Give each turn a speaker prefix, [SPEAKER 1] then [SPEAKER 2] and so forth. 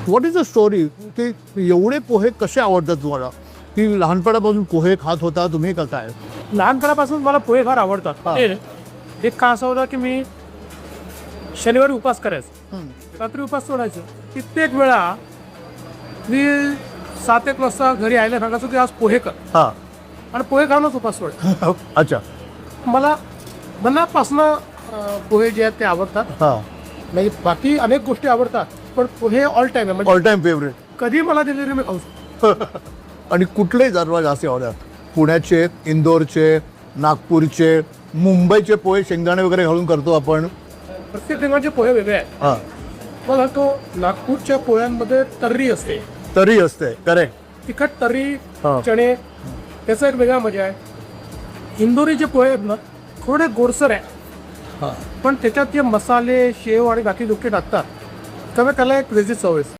[SPEAKER 1] What is the story की एवढे पोहे कसे आवडतात तुम्हाला की लहानपणापासून पोहे खात होता तुम्ही का काय?
[SPEAKER 2] लहानपणापासून मला पोहे फार आवडतात.
[SPEAKER 1] हा.
[SPEAKER 2] एक का असं होतं की मी शनिवारी उपास करायचो, रात्री उपास सोडायचो. कित्येक वेळा मी 7-1 वाजता घरी आयला सांगायचो की आज पोहे कर,
[SPEAKER 1] हां.
[SPEAKER 2] आणि पोहे खाऊनच उपास सोडायचो.
[SPEAKER 1] अच्छा.
[SPEAKER 2] मला मनापासनं पोहे जे आहेत ते आवडतात.
[SPEAKER 1] हां.
[SPEAKER 2] म्हणजे बाकी अनेक गोष्टी आवडतात, पण पोहे ऑल टाईम आहे. म्हणजे
[SPEAKER 1] ऑल टाइम फेवरेट.
[SPEAKER 2] कधी मला दिले तरी मी खाऊ शकतो.
[SPEAKER 1] आणि कुठलेही सर्वात जास्त आवडतात? पुण्याचे, इंदोरचे, नागपूरचे, मुंबईचे पोहे शेंगदाणे वगैरे घालून करतो आपण.
[SPEAKER 2] प्रत्येक ठिकाणचे पोहे वेगळे आहेत.
[SPEAKER 1] हां.
[SPEAKER 2] मला तो नागपूरच्या पोह्यांमध्ये तर्री असते,
[SPEAKER 1] तरी असते करेक्ट.
[SPEAKER 2] तिखट तर्री,
[SPEAKER 1] हा.
[SPEAKER 2] चणे, त्याचा एक वेगळा मजा आहे. इंदोरीचे पोहे आहेत ना, थोडे गोडसर आहे,
[SPEAKER 1] हां.
[SPEAKER 2] पण त्याच्यात जे मसाले, शेव आणि बाकी गोष्टी टाकतात, त्यामुळे त्याला एक वेगळी चव आहे.